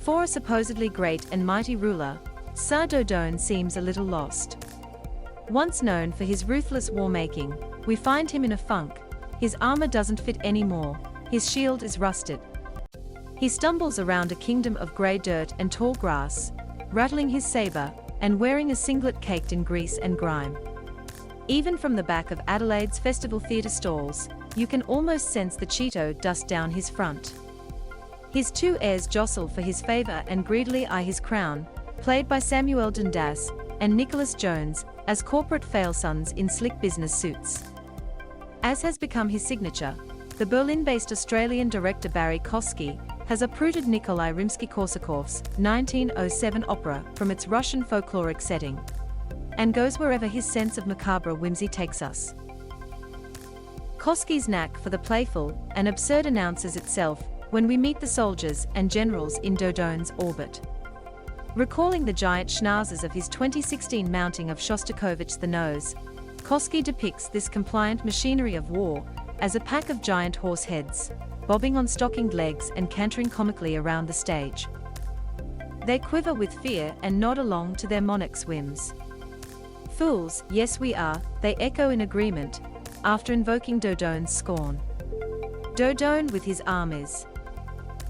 For a supposedly great and mighty ruler, Tsar Dorton seems a little lost. Once known for his ruthless war-making, we find him in a funk. His armor doesn't fit anymore, his shield is rusted. He stumbles around a kingdom of grey dirt and tall grass, rattling his saber, and wearing a singlet caked in grease and grime. Even from the back of Adelaide's Festival Theatre stalls, you can almost sense the cheetah dust down his front. His two heirs jostle for his favour and greedily eye his crown, played by Samuel Dundas and Nicholas Jones, as corporate fail-sons in slick business suits. As has become his signature, the Berlin-based Australian director Barrie Kosky has uprooted Nikolai Rimsky-Korsakov's 1907 opera from its Russian folkloric setting, and goes wherever his sense of macabre whimsy takes us. Kosky's knack for the playful and absurd announces itself when we meet the soldiers and generals in Dorton's orbit. Recalling the giant schnauzers of his 2016 mounting of Shostakovich the Nose, Kosky depicts this compliant machinery of war as a pack of giant horse heads, bobbing on stockinged legs and cantering comically around the stage. They quiver with fear and nod along to their monarch's whims. Fools, yes we are, they echo in agreement, after invoking Dorton's scorn. Dorton with his arm is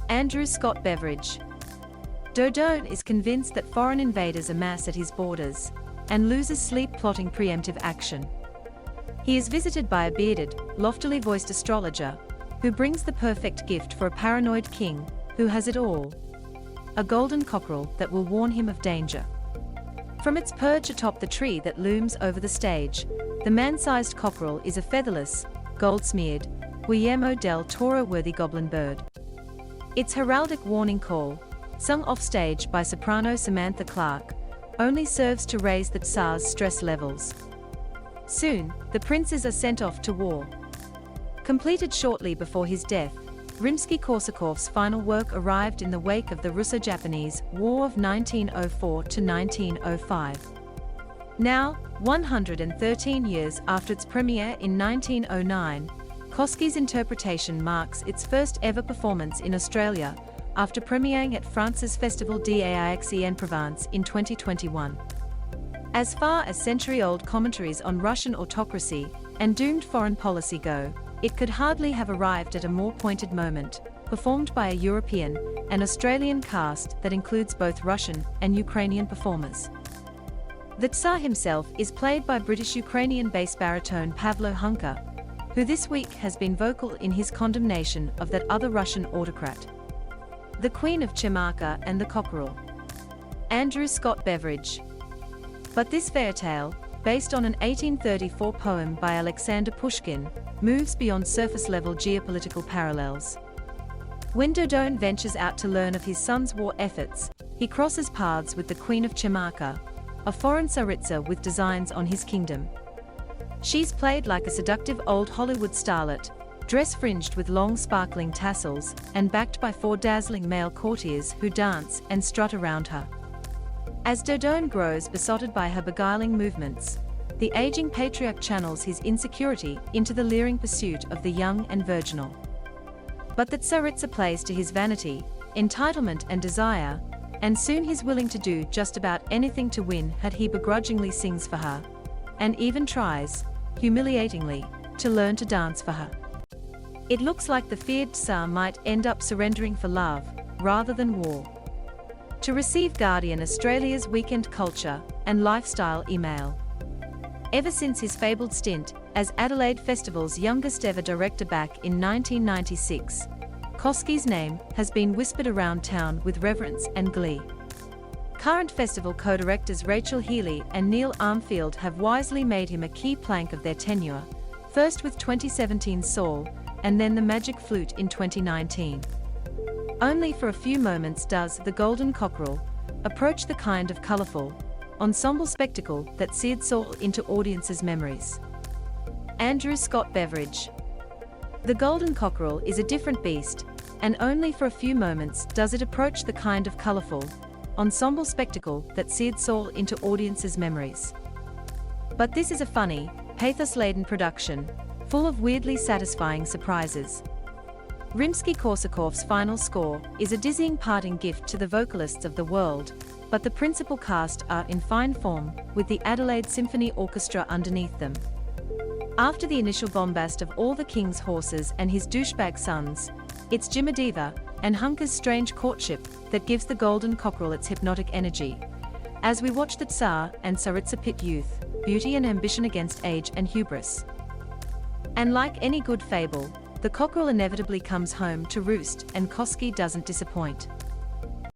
Andrew Scott Beveridge. Dorton is convinced that foreign invaders amass at his borders, and loses sleep plotting preemptive action. He is visited by a bearded, loftily voiced astrologer, who brings the perfect gift for a paranoid king, who has it all: a golden cockerel that will warn him of danger. From its perch atop the tree that looms over the stage, the man-sized cockerel is a featherless, gold-smeared, Guillermo del Toro-worthy goblin bird. Its heraldic warning call, sung offstage by soprano Samantha Clark, only serves to raise the Tsar's stress levels. Soon, the princes are sent off to war. Completed shortly before his death, Rimsky-Korsakov's final work arrived in the wake of the Russo-Japanese War of 1904 to 1905. Now, 113 years after its premiere in 1909, Kosky's interpretation marks its first ever performance in Australia, after premiering at France's Festival d'Aix-en-Provence in 2021. As far as century-old commentaries on Russian autocracy and doomed foreign policy go, it could hardly have arrived at a more pointed moment, performed by a European and Australian cast that includes both Russian and Ukrainian performers. The Tsar himself is played by British-Ukrainian bass baritone Pavlo Hunka, who this week has been vocal in his condemnation of that other Russian autocrat. The Queen of Chemarka and the Cockerel, Andrew Scott Beveridge. But this fairytale, based on an 1834 poem by Alexander Pushkin, moves beyond surface-level geopolitical parallels. When Dorton ventures out to learn of his son's war efforts, he crosses paths with the Queen of Chemarka, a foreign tsaritsa with designs on his kingdom. She's played like a seductive old Hollywood starlet, dress fringed with long sparkling tassels, and backed by 4 dazzling male courtiers who dance and strut around her. As Dorton grows besotted by her beguiling movements, the aging patriarch channels his insecurity into the leering pursuit of the young and virginal. But the tsaritsa plays to his vanity, entitlement and desire, and soon he's willing to do just about anything to win her. He begrudgingly sings for her, and even tries, humiliatingly, to learn to dance for her. It looks like the feared Tsar might end up surrendering for love, rather than war. To receive Guardian Australia's Weekend Culture and Lifestyle email. Ever since his fabled stint as Adelaide Festival's youngest ever director back in 1996, Kosky's name has been whispered around town with reverence and glee. Current festival co-directors Rachel Healy and Neil Armfield have wisely made him a key plank of their tenure, first with 2017's Saul, and then the Magic Flute in 2019. Only for a few moments does the Golden Cockerel approach the kind of colourful ensemble spectacle that seared Saul into audiences' memories. Andrew Scott Beveridge. The Golden Cockerel is a different beast, and only for a few moments does it approach the kind of colourful ensemble spectacle that seared Saul into audiences' memories. But this is a funny, pathos-laden production, full of weirdly satisfying surprises. Rimsky-Korsakov's final score is a dizzying parting gift to the vocalists of the world, but the principal cast are in fine form, with the Adelaide Symphony Orchestra underneath them. After the initial bombast of all the king's horses and his douchebag sons, it's Jimadiva and Hunka's strange courtship that gives the golden cockerel its hypnotic energy, as we watch the Tsar and Tsaritsa pit youth, beauty and ambition against age and hubris. And like any good fable, the cockerel inevitably comes home to roost, and Kosky doesn't disappoint.